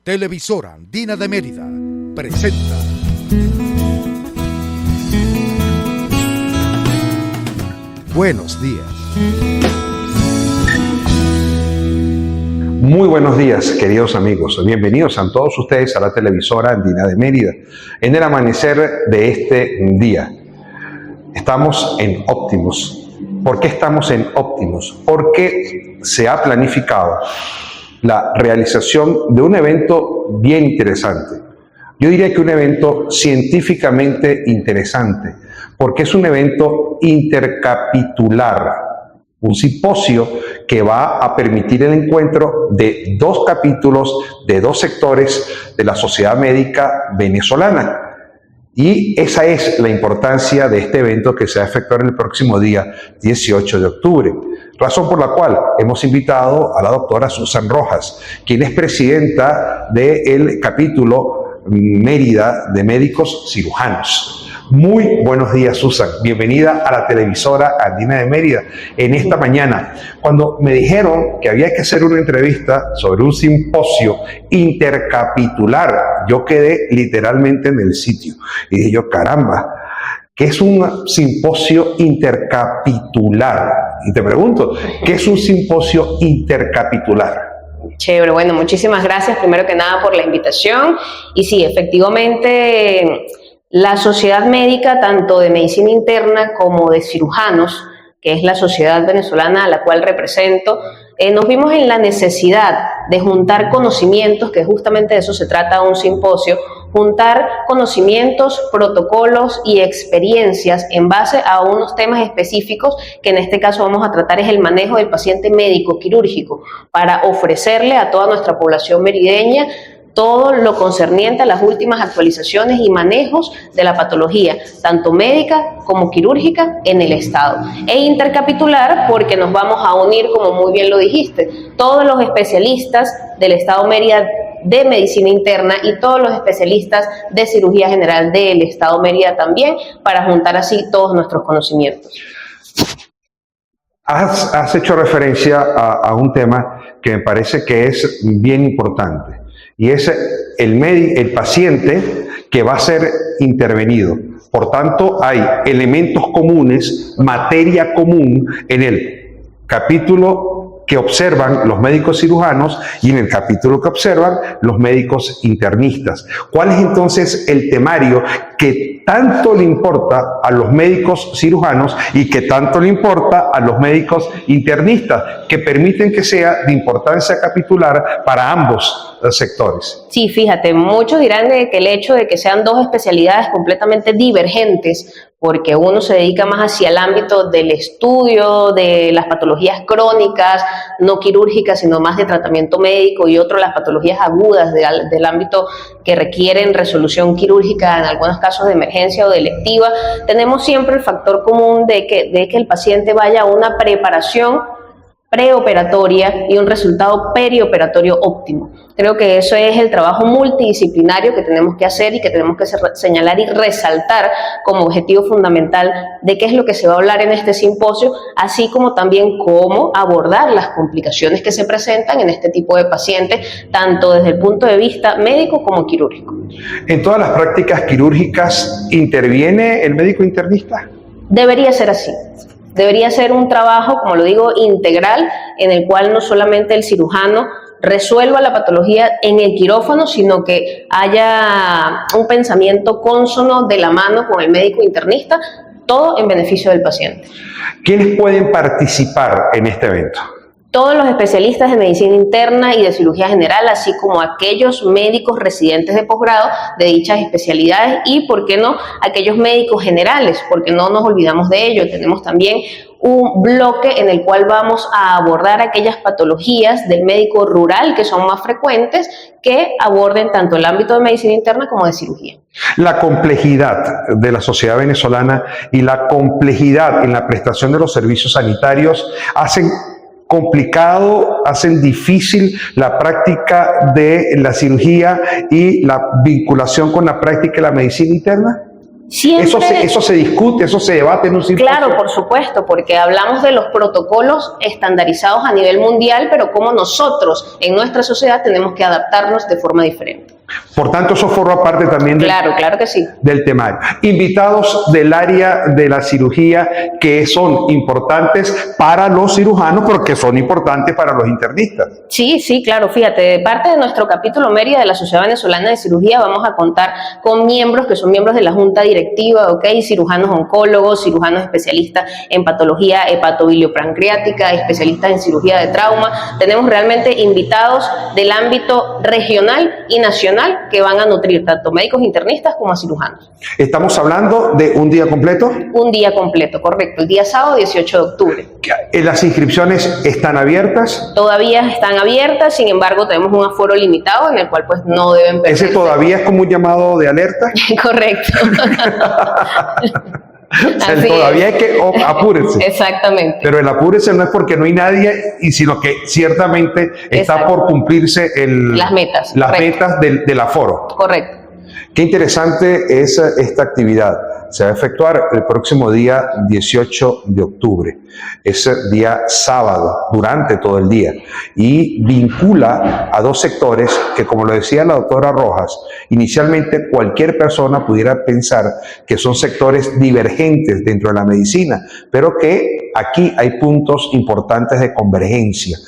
Televisora Andina de Mérida presenta Buenos días. Muy buenos días, queridos amigos. Bienvenidos a todos ustedes a la televisora Andina de Mérida. En el amanecer de este día, estamos en Optimus. ¿Por qué estamos en Optimus? Porque se ha planificado la realización de un evento bien interesante. Yo diría que un evento científicamente interesante, porque es un evento intercapitular, un simposio que va a permitir el encuentro de dos capítulos de dos sectores de la sociedad médica venezolana. Y esa es la importancia de este evento que se va a efectuar el próximo día 18 de octubre. Razón por la cual hemos invitado a la doctora Susan Rojas, quien es presidenta del capítulo Mérida de Médicos Cirujanos. Muy buenos días, Susan. Bienvenida a la televisora Andina de Mérida. En esta mañana, cuando me dijeron que había que hacer una entrevista sobre un simposio intercapitular, yo quedé literalmente en el sitio. Y dije yo, caramba, ¿qué es un simposio intercapitular? Y te pregunto, ¿qué es un simposio intercapitular? Chévere, bueno, muchísimas gracias primero que nada por la invitación. Y sí, efectivamente, la sociedad médica, tanto de medicina interna como de cirujanos, que es la sociedad venezolana a la cual represento, nos vimos en la necesidad de juntar conocimientos, que justamente de eso se trata un simposio, juntar conocimientos, protocolos y experiencias en base a unos temas específicos que en este caso vamos a tratar es el manejo del paciente médico quirúrgico para ofrecerle a toda nuestra población merideña todo lo concerniente a las últimas actualizaciones y manejos de la patología, tanto médica como quirúrgica en el Estado. E intercapitular porque nos vamos a unir, como muy bien lo dijiste, todos los especialistas del Estado Mérida de medicina interna y todos los especialistas de cirugía general del Estado Mérida también, para juntar así todos nuestros conocimientos. Has hecho referencia a un tema que me parece que es bien importante. Y es el paciente que va a ser intervenido. Por tanto, hay elementos comunes, materia común en el capítulo que observan los médicos cirujanos y en el capítulo que observan los médicos internistas. ¿Cuál es entonces el temario que tanto le importa a los médicos cirujanos y que tanto le importa a los médicos internistas, que permiten que sea de importancia capitular para ambos sectores? Sí, fíjate, muchos dirán que el hecho de que sean dos especialidades completamente divergentes, porque uno se dedica más hacia el ámbito del estudio de las patologías crónicas, no quirúrgicas, sino más de tratamiento médico, y otro las patologías agudas del ámbito que requieren resolución quirúrgica, en algunos casos de emergencia o de electiva. Tenemos siempre el factor común de que el paciente vaya a una preparación preoperatoria y un resultado perioperatorio óptimo. Creo que eso es el trabajo multidisciplinario que tenemos que hacer y que tenemos que señalar y resaltar como objetivo fundamental de qué es lo que se va a hablar en este simposio, así como también cómo abordar las complicaciones que se presentan en este tipo de pacientes, tanto desde el punto de vista médico como quirúrgico. ¿En todas las prácticas quirúrgicas interviene el médico internista? Debería ser así. Debería ser un trabajo, como lo digo, integral, en el cual no solamente el cirujano resuelva la patología en el quirófano, sino que haya un pensamiento cónsono de la mano con el médico internista, todo en beneficio del paciente. ¿Quiénes pueden participar en este evento? Todos los especialistas de medicina interna y de cirugía general, así como aquellos médicos residentes de posgrado de dichas especialidades y, ¿por qué no?, aquellos médicos generales, porque no nos olvidamos de ello. Tenemos también un bloque en el cual vamos a abordar aquellas patologías del médico rural que son más frecuentes, que aborden tanto el ámbito de medicina interna como de cirugía. La complejidad de la sociedad venezolana y la complejidad en la prestación de los servicios sanitarios hacen complicado, hacen difícil la práctica de la cirugía y la vinculación con la práctica de la medicina interna. Siempre, eso se discute, eso se debate en un simposio. claro, por supuesto, porque hablamos de los protocolos estandarizados a nivel mundial, pero cómo nosotros en nuestra sociedad tenemos que adaptarnos de forma diferente. Por tanto, eso forma parte también Claro que sí. del temario. Invitados del área de la cirugía que son importantes para los cirujanos, pero que son importantes para los internistas. Sí, claro, fíjate, de parte de nuestro capítulo Mérida de la Sociedad Venezolana de Cirugía vamos a contar con miembros que son miembros de la junta directiva, ¿ok? Cirujanos oncólogos, cirujanos especialistas en patología hepatobiliopancreática, especialistas en cirugía de trauma. Tenemos realmente invitados del ámbito regional y nacional que van a nutrir tanto médicos internistas como a cirujanos. Estamos hablando de un día completo. Un día completo, correcto, el día sábado 18 de octubre. ¿Las inscripciones están abiertas? Todavía están abiertas, sin embargo tenemos un aforo limitado en el cual pues no deben perderse. ¿Ese todavía es como un llamado de alerta? Correcto. O sea, Así todavía es. hay que apúrense. Exactamente. Pero el apúrese no es porque no hay nadie, sino que ciertamente está Exacto. por cumplirse Las metas. las Correcto. metas del aforo. Correcto. Qué interesante es esta actividad. Se va a efectuar el próximo día 18 de octubre. Es día sábado, durante todo el día. Y vincula a dos sectores que, como lo decía la doctora Rojas, inicialmente cualquier persona pudiera pensar que son sectores divergentes dentro de la medicina, pero que aquí hay puntos importantes de convergencia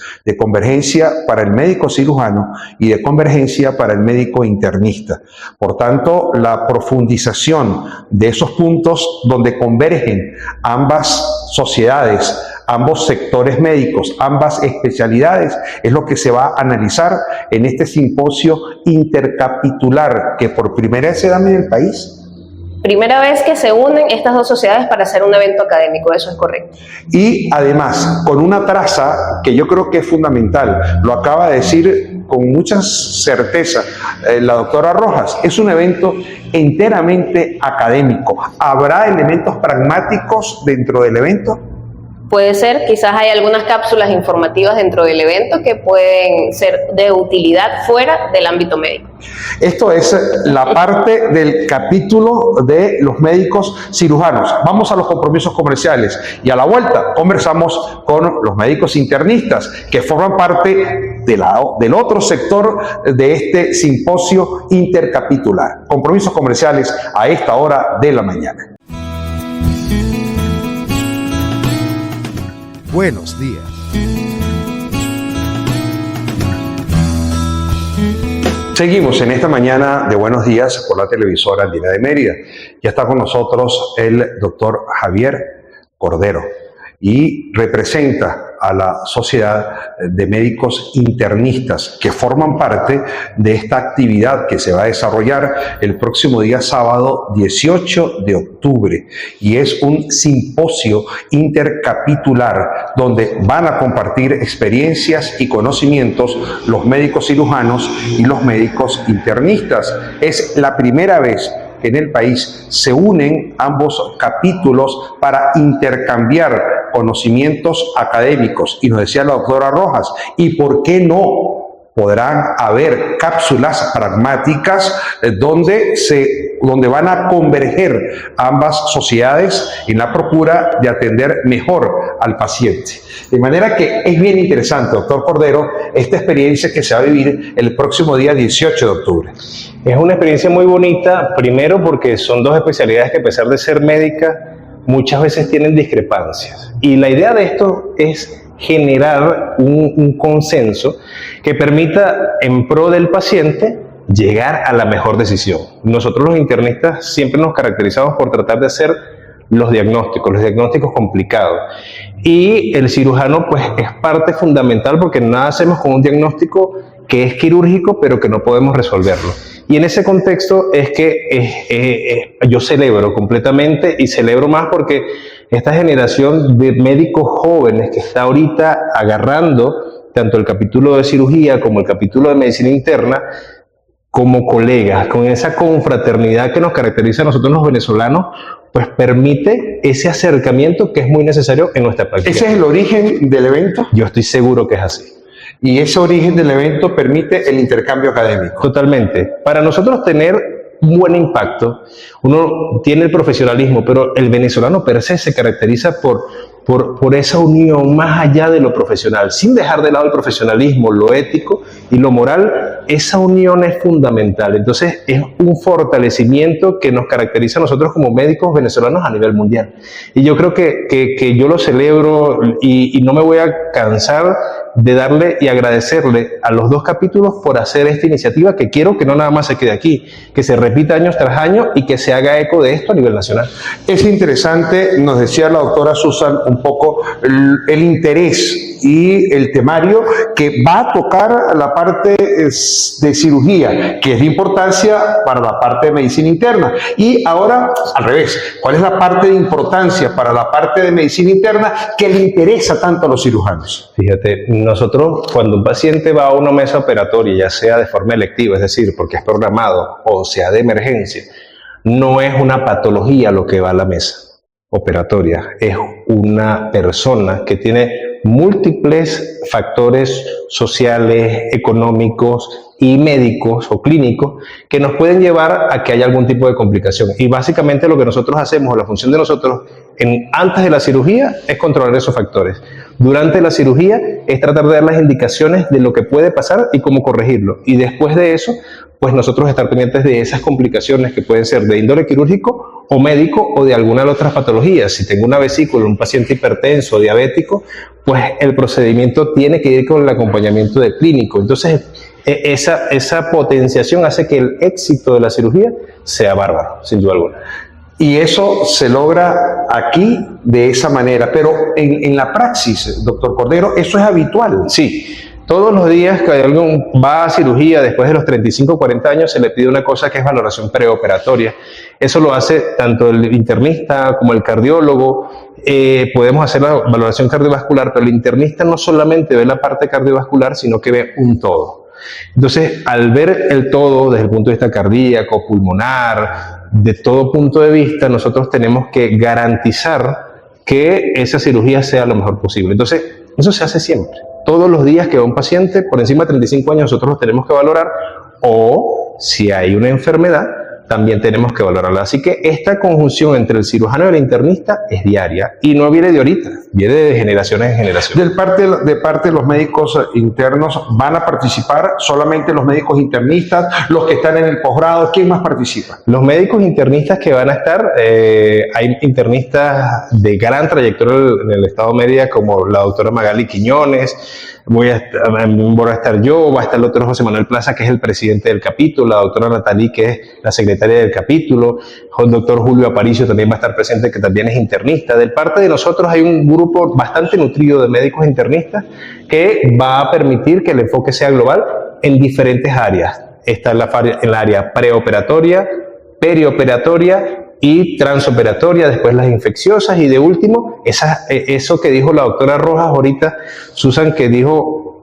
para el médico cirujano y de convergencia para el médico internista. Por tanto, la profundización de esos puntos donde convergen ambas sociedades, ambos sectores médicos, ambas especialidades, es lo que se va a analizar en este simposio intercapitular que por primera vez se da en el país. Primera vez que se unen estas dos sociedades para hacer un evento académico, eso es correcto. Y además, con una traza que yo creo que es fundamental, lo acaba de decir con mucha certeza la doctora Rojas, es un evento enteramente académico. ¿Habrá elementos pragmáticos dentro del evento? Puede ser, quizás hay algunas cápsulas informativas dentro del evento que pueden ser de utilidad fuera del ámbito médico. Esto es la parte del capítulo de los médicos cirujanos. Vamos a los compromisos comerciales y a la vuelta conversamos con los médicos internistas que forman parte del otro sector de este simposio intercapitular. Compromisos comerciales a esta hora de la mañana. Buenos días. Seguimos en esta mañana de Buenos Días por la televisora Andina de Mérida. Ya está con nosotros el doctor Javier Cordero y representa a la Sociedad de Médicos Internistas que forman parte de esta actividad que se va a desarrollar el próximo día sábado 18 de octubre y es un simposio intercapitular donde van a compartir experiencias y conocimientos los médicos cirujanos y los médicos internistas. Es la primera vez que en el país se unen ambos capítulos para intercambiar conocimientos académicos. Y nos decía la doctora Rojas, ¿y por qué no? Podrán haber cápsulas pragmáticas donde van a converger ambas sociedades en la procura de atender mejor al paciente. De manera que es bien interesante, doctor Cordero, esta experiencia que se va a vivir el próximo día 18 de octubre. Es una experiencia muy bonita, primero porque son dos especialidades que a pesar de ser médicas, muchas veces tienen discrepancias. Y la idea de esto es generar un consenso que permita en pro del paciente llegar a la mejor decisión. Nosotros los internistas siempre nos caracterizamos por tratar de hacer los diagnósticos complicados. Y el cirujano pues es parte fundamental porque nada hacemos con un diagnóstico que es quirúrgico pero que no podemos resolverlo. Y en ese contexto es que yo celebro completamente y celebro más porque esta generación de médicos jóvenes que está ahorita agarrando tanto el capítulo de cirugía como el capítulo de medicina interna como colegas, con esa confraternidad que nos caracteriza a nosotros los venezolanos, pues permite ese acercamiento que es muy necesario en nuestra práctica. ¿Ese es el origen del evento? Yo estoy seguro que es así. Y ese origen del evento permite el intercambio académico. Totalmente. Para nosotros tener un buen impacto, uno tiene el profesionalismo, pero el venezolano per se se caracteriza por esa unión más allá de lo profesional, sin dejar de lado el profesionalismo, lo ético y lo moral. Esa unión es fundamental. Entonces es un fortalecimiento que nos caracteriza a nosotros como médicos venezolanos a nivel mundial. Y yo creo que yo lo celebro y no me voy a cansar de darle y agradecerle a los dos capítulos por hacer esta iniciativa, que quiero que no nada más se quede aquí, que se repita año tras año y que se haga eco de esto a nivel nacional. Es interesante, nos decía la doctora Susan un poco el interés y el temario que va a tocar la parte de cirugía, que es de importancia para la parte de medicina interna. Y ahora, al revés, ¿cuál es la parte de importancia para la parte de medicina interna que le interesa tanto a los cirujanos? Fíjate, nosotros cuando un paciente va a una mesa operatoria, ya sea de forma electiva, es decir, porque es programado, o sea de emergencia, no es una patología lo que va a la mesa operatoria, es una persona que tiene múltiples factores sociales, económicos y médicos o clínicos que nos pueden llevar a que haya algún tipo de complicación. Y básicamente lo que nosotros hacemos, o la función de nosotros antes de la cirugía, es controlar esos factores. Durante la cirugía es tratar de dar las indicaciones de lo que puede pasar y cómo corregirlo. Y después de eso, pues nosotros estar pendientes de esas complicaciones que pueden ser de índole quirúrgico o médico o de alguna de otras patologías. Si tengo una vesícula, un paciente hipertenso o diabético, pues el procedimiento tiene que ir con el acompañamiento del clínico. Entonces, esa potenciación hace que el éxito de la cirugía sea bárbaro, sin duda alguna. Y eso se logra aquí de esa manera, pero en la praxis, doctor Cordero, ¿eso es habitual? Sí, todos los días que alguien va a cirugía después de los 35 o 40 años se le pide una cosa que es valoración preoperatoria. Eso lo hace tanto el internista como el cardiólogo. Podemos hacer la valoración cardiovascular, pero el internista no solamente ve la parte cardiovascular, sino que ve un todo. Entonces, al ver el todo desde el punto de vista cardíaco, pulmonar, de todo punto de vista, nosotros tenemos que garantizar que esa cirugía sea lo mejor posible. Entonces, eso se hace siempre. Todos los días que va un paciente por encima de 35 años, nosotros los tenemos que valorar, o si hay una enfermedad, también tenemos que valorarla. Así que esta conjunción entre el cirujano y el internista es diaria y no viene de ahorita, viene de generaciones en generaciones. De parte de los médicos internos, ¿van a participar solamente los médicos internistas, los que están en el posgrado? ¿Quién más participa? Los médicos internistas que van a estar, hay internistas de gran trayectoria en el estado de Mérida, como la doctora Magali Quiñones, voy a estar yo, va a estar el doctor José Manuel Plaza, que es el presidente del capítulo, la doctora Natalí, que es la secretaria del capítulo, el doctor Julio Aparicio también va a estar presente, que también es internista. De parte de nosotros hay un grupo bastante nutrido de médicos internistas que va a permitir que el enfoque sea global en diferentes áreas. Está en la área preoperatoria, perioperatoria y transoperatoria, después las infecciosas y de último, eso que dijo la doctora Rojas ahorita, Susan, que dijo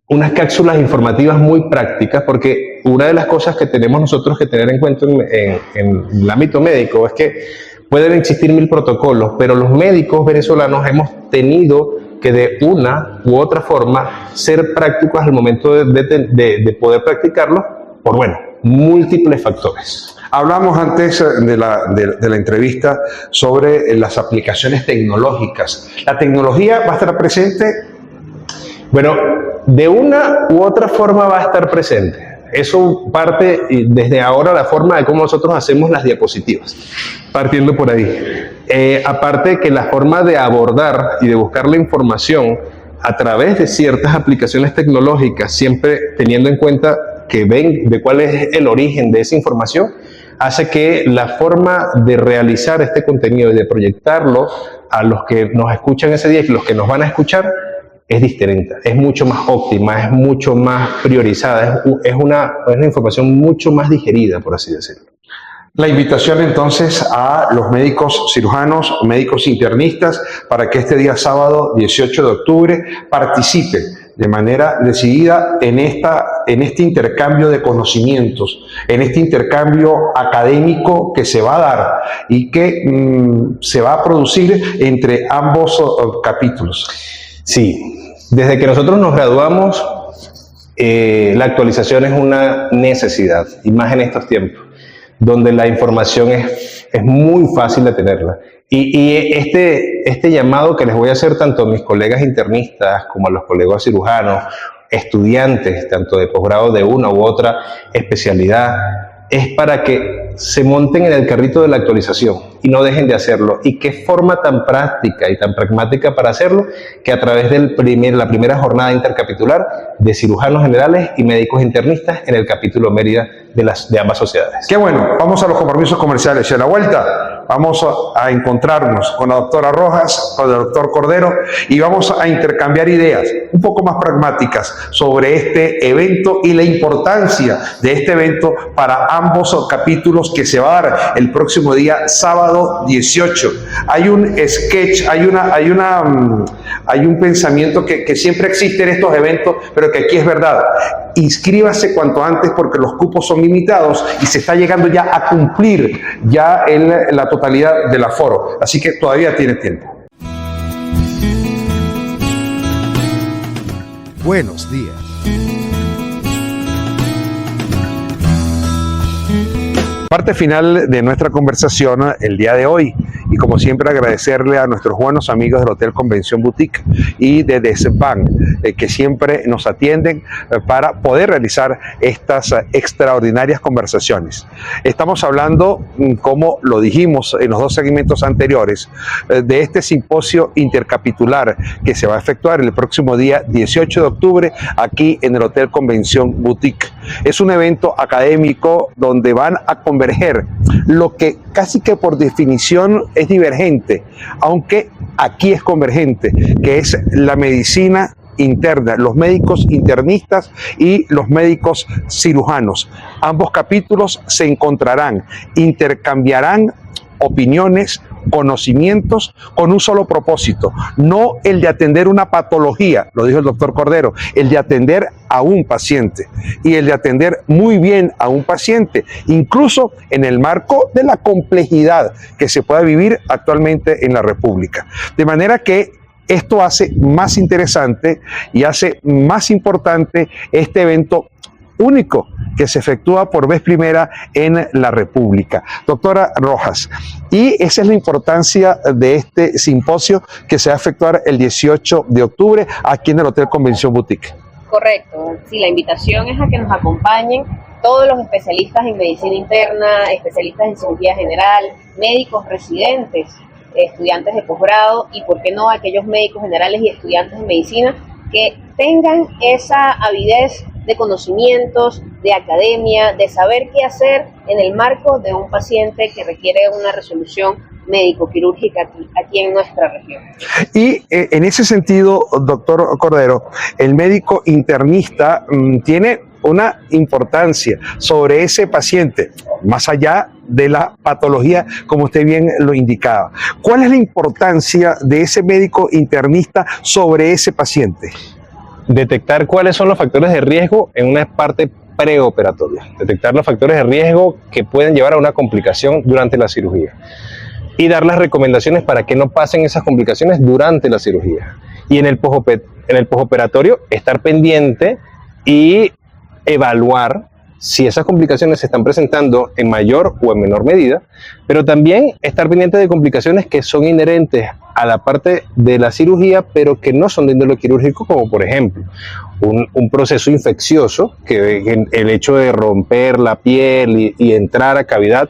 unas cápsulas informativas muy prácticas, porque una de las cosas que tenemos nosotros que tener en cuenta en el ámbito médico es que pueden existir 1000 protocolos, pero los médicos venezolanos hemos tenido que de una u otra forma ser prácticos al momento de poder practicarlos por, múltiples factores. Hablamos antes de la entrevista sobre las aplicaciones tecnológicas. ¿La tecnología va a estar presente? Bueno, de una u otra forma va a estar presente. Eso parte desde ahora la forma de cómo nosotros hacemos las diapositivas, partiendo por ahí. Aparte que la forma de abordar y de buscar la información a través de ciertas aplicaciones tecnológicas, siempre teniendo en cuenta que ven de cuál es el origen de esa información, hace que la forma de realizar este contenido y de proyectarlo a los que nos escuchan ese día y los que nos van a escuchar es distinta, es mucho más óptima, es mucho más priorizada, es una información mucho más digerida, por así decirlo. La invitación entonces a los médicos cirujanos, médicos internistas, para que este día sábado 18 de octubre participen de manera decidida en este intercambio de conocimientos, en este intercambio académico que se va a dar y que se va a producir entre ambos capítulos. Sí, desde que nosotros nos graduamos, la actualización es una necesidad, y más en estos tiempos. donde la información es muy fácil de tenerla. Y este llamado que les voy a hacer tanto a mis colegas internistas como a los colegas cirujanos, estudiantes, tanto de posgrado de una u otra especialidad, es para que se monten en el carrito de la actualización y no dejen de hacerlo. Y qué forma tan práctica y tan pragmática para hacerlo, que a través de la primera jornada intercapitular de cirujanos generales y médicos internistas en el capítulo Mérida de ambas sociedades. Qué bueno, vamos a los compromisos comerciales y a la vuelta vamos a encontrarnos con la doctora Rojas, con el doctor Cordero, y vamos a intercambiar ideas un poco más pragmáticas sobre este evento y la importancia de este evento para ambos capítulos que se va a dar el próximo día sábado 18. Hay un sketch, hay un pensamiento que siempre existe en estos eventos, pero que aquí es verdad. Inscríbase cuanto antes porque los cupos son limitados y se está llegando ya a cumplir ya en la totalidad del aforo. Así que todavía tiene tiempo. Buenos días. Parte final de nuestra conversación el día de hoy, y como siempre agradecerle a nuestros buenos amigos del Hotel Convención Boutique y de Desbank, que siempre nos atienden para poder realizar estas extraordinarias conversaciones. Estamos hablando, como lo dijimos en los dos segmentos anteriores, de este simposio intercapitular que se va a efectuar el próximo día 18 de octubre aquí en el Hotel Convención Boutique. Es un evento académico donde van a converger lo que casi que por definición es divergente, aunque aquí es convergente, que es la medicina interna, los médicos internistas y los médicos cirujanos. Ambos capítulos se encontrarán, intercambiarán opiniones, conocimientos con un solo propósito, no el de atender una patología, lo dijo el doctor Cordero, el de atender a un paciente y el de atender muy bien a un paciente, incluso en el marco de la complejidad que se pueda vivir actualmente en la República. De manera que esto hace más interesante y hace más importante este evento único que se efectúa por vez primera en la República. Doctora Rojas, y esa es la importancia de este simposio que se va a efectuar el 18 de octubre aquí en el Hotel Convención Boutique. Correcto, sí, la invitación es a que nos acompañen todos los especialistas en medicina interna, especialistas en cirugía general, médicos residentes, estudiantes de posgrado y, por qué no, aquellos médicos generales y estudiantes de medicina que tengan esa avidez de conocimientos, de academia, de saber qué hacer en el marco de un paciente que requiere una resolución médico-quirúrgica aquí en nuestra región. Y en ese sentido, doctor Cordero, el médico internista tiene una importancia sobre ese paciente, más allá de la patología, como usted bien lo indicaba. ¿Cuál es la importancia de ese médico internista sobre ese paciente? Detectar cuáles son los factores de riesgo en una parte preoperatoria. Detectar los factores de riesgo que pueden llevar a una complicación durante la cirugía. Y dar las recomendaciones para que no pasen esas complicaciones durante la cirugía. Y en el postoperatorio, estar pendiente y evaluar si esas complicaciones se están presentando en mayor o en menor medida, pero también estar pendiente de complicaciones que son inherentes a la parte de la cirugía, pero que no son de índole quirúrgico, como por ejemplo un proceso infeccioso, que el hecho de romper la piel y entrar a cavidad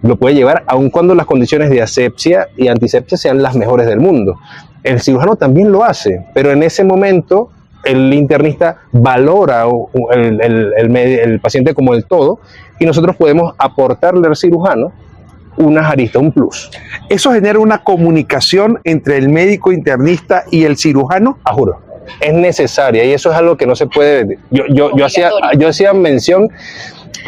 lo puede llevar, aun cuando las condiciones de asepsia y antisepsia sean las mejores del mundo. El cirujano también lo hace, pero en ese momento el internista valora el paciente como el todo, y nosotros podemos aportarle al cirujano unas aristas, un plus. ¿Eso genera una comunicación entre el médico internista y el cirujano? Ah, juro, es necesaria, y eso es algo que no se puede. Yo hacía mención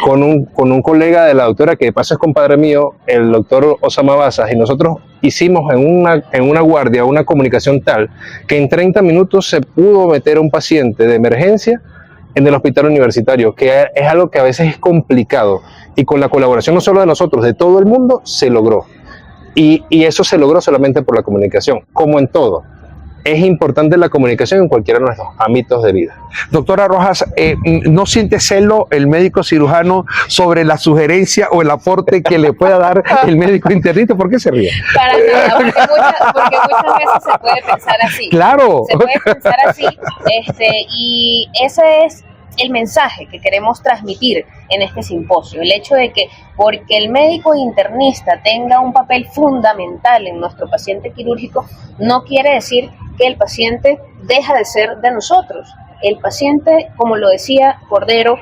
con un colega de la doctora, que de paso es compadre mío, el doctor Osama Bazas, y nosotros hicimos en una guardia una comunicación tal que en 30 minutos se pudo meter a un paciente de emergencia en el hospital universitario, que es algo que a veces es complicado, y con la colaboración no solo de nosotros, de todo el mundo, se logró. Y eso se logró solamente por la comunicación, como en todo. es importante la comunicación en cualquiera de nuestros ámbitos de vida. Doctora Rojas, ¿no siente celo el médico cirujano sobre la sugerencia o el aporte que le pueda dar el médico internista? ¿Por qué se ríe? Para nada, porque muchas veces se puede pensar así. Claro. Se puede pensar así, y ese es el mensaje que queremos transmitir en este simposio, el hecho de que porque el médico internista tenga un papel fundamental en nuestro paciente quirúrgico, no quiere decir que el paciente deja de ser de nosotros. El paciente, como lo decía Cordero,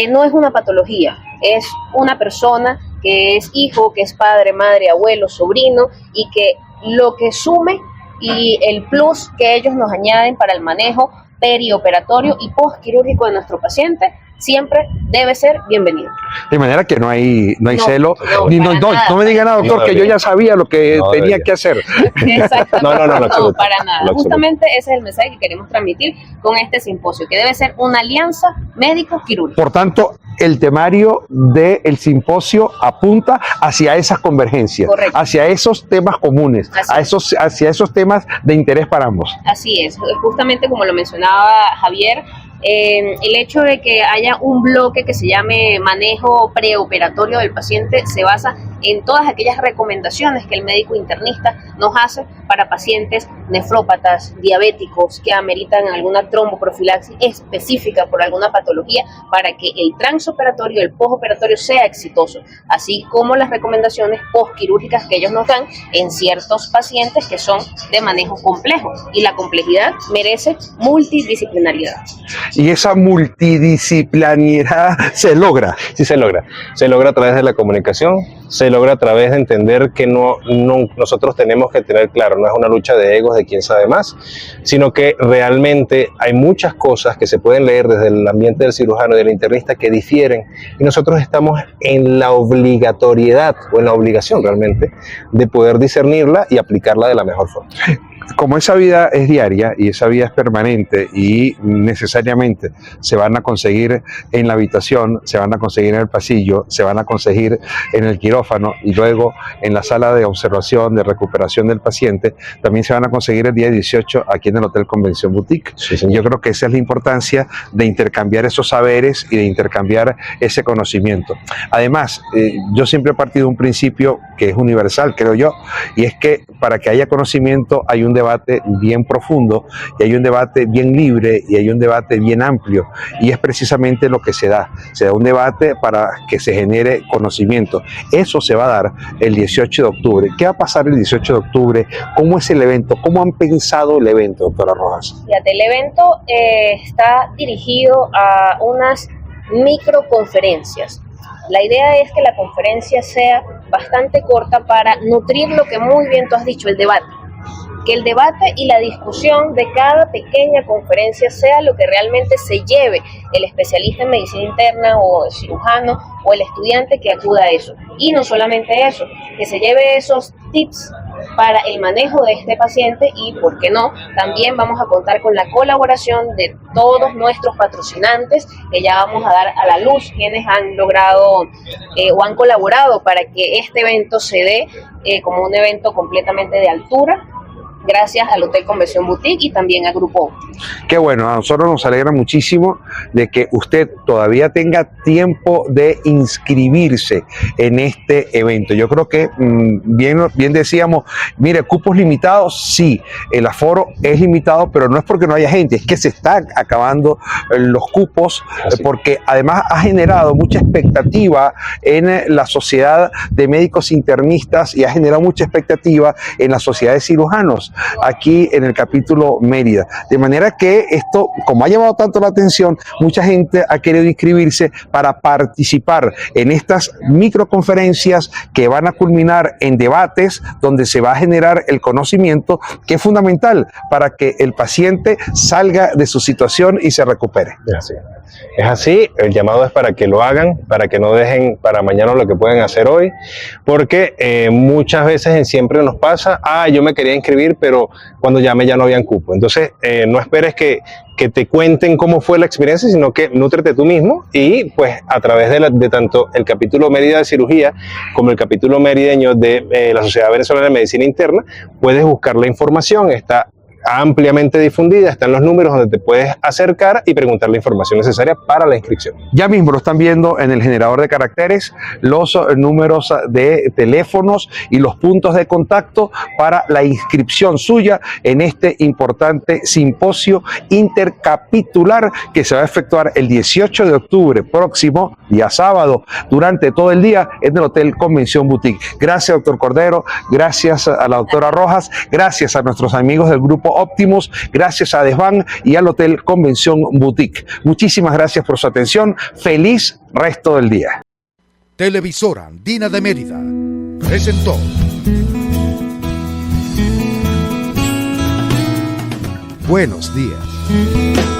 no es una patología, es una persona que es hijo, que es padre, madre, abuelo, sobrino, y que lo que sume y el plus que ellos nos añaden para el manejo perioperatorio y postquirúrgico de nuestro paciente siempre debe ser bienvenido. De manera que no hay celo. No Me diga nada, doctor, que yo ya sabía lo que tenía que hacer. Exactamente. No, Para nada. Justamente ese es el mensaje que queremos transmitir con este simposio, que debe ser una alianza médico-quirúrgica. Por tanto, el temario del simposio apunta hacia esas convergencias, correcto, hacia esos temas comunes, hacia esos temas de interés para ambos. Así es, justamente como lo mencionaba Javier, el hecho de que haya un bloque que se llame manejo preoperatorio del paciente se basa en todas aquellas recomendaciones que el médico internista nos hace para pacientes nefrópatas, diabéticos, que ameritan alguna tromboprofilaxis específica por alguna patología para que el transoperatorio y el postoperatorio sea exitoso, así como las recomendaciones postquirúrgicas que ellos nos dan en ciertos pacientes que son de manejo complejo, y la complejidad merece multidisciplinariedad. Y esa multidisciplinariedad se logra. Sí, se logra. Se logra a través de la comunicación, se logra a través de entender que nosotros tenemos que tener claro, no es una lucha de egos de quién sabe más, sino que realmente hay muchas cosas que se pueden leer desde el ambiente del cirujano y del internista que difieren, y nosotros estamos en la obligatoriedad o en la obligación realmente de poder discernirla y aplicarla de la mejor forma. Como esa vida es diaria y esa vida es permanente y necesariamente se van a conseguir en la habitación, se van a conseguir en el pasillo, se van a conseguir en el quirófano y luego en la sala de observación, de recuperación del paciente, también se van a conseguir el día 18 aquí en el Hotel Convención Boutique. Sí, yo creo que esa es la importancia de intercambiar esos saberes y de intercambiar ese conocimiento. Además, yo siempre he partido de un principio que es universal, creo yo, y es que para que haya conocimiento hay un debate bien profundo y hay un debate bien libre y hay un debate bien amplio, y es precisamente lo que se da un debate para que se genere conocimiento. Eso se va a dar el 18 de octubre. ¿Qué va a pasar el 18 de octubre? ¿Cómo es el evento? ¿Cómo han pensado el evento, doctora Rojas? Fíjate, el evento está dirigido a unas microconferencias. La idea es que la conferencia sea bastante corta para nutrir lo que muy bien tú has dicho, el debate. Que el debate y la discusión de cada pequeña conferencia sea lo que realmente se lleve el especialista en medicina interna o el cirujano o el estudiante que acuda a eso. Y no solamente eso, que se lleve esos tips para el manejo de este paciente, y, ¿por qué no?, también vamos a contar con la colaboración de todos nuestros patrocinantes, que ya vamos a dar a la luz quienes han logrado o han colaborado para que este evento se dé como un evento completamente de altura, gracias al Hotel Convención Boutique y también a Grupo. Qué bueno, a nosotros nos alegra muchísimo de que usted todavía tenga tiempo de inscribirse en este evento. Yo creo que bien decíamos, mire, cupos limitados, sí, el aforo es limitado, pero no es porque no haya gente, es que se están acabando los cupos, porque además ha generado mucha expectativa en la sociedad de médicos internistas y ha generado mucha expectativa en la sociedad de cirujanos aquí en el capítulo Mérida. De manera que esto, como ha llamado tanto la atención, mucha gente ha querido inscribirse para participar en estas microconferencias que van a culminar en debates donde se va a generar el conocimiento que es fundamental para que el paciente salga de su situación y se recupere. Es así, el llamado es para que lo hagan, para que no dejen para mañana lo que pueden hacer hoy, porque muchas veces en Siempre nos pasa, yo me quería inscribir, pero cuando llamé ya no habían cupo. Entonces, no esperes que te cuenten cómo fue la experiencia, sino que nútrete tú mismo y pues a través de tanto el capítulo Mérida de Cirugía como el capítulo merideño de la Sociedad Venezolana de Medicina Interna, puedes buscar la información, está ampliamente difundida, están los números donde te puedes acercar y preguntar la información necesaria para la inscripción. Ya mismo lo están viendo en el generador de caracteres, los números de teléfonos y los puntos de contacto para la inscripción suya en este importante simposio intercapitular que se va a efectuar el 18 de octubre próximo, día sábado, durante todo el día en el Hotel Convención Boutique. Gracias, doctor Cordero, gracias a la doctora Rojas, gracias a nuestros amigos del Grupo Optimus, gracias a Desván y al Hotel Convención Boutique. Muchísimas gracias por su atención. Feliz resto del día. Televisora Andina de Mérida presentó Buenos Días.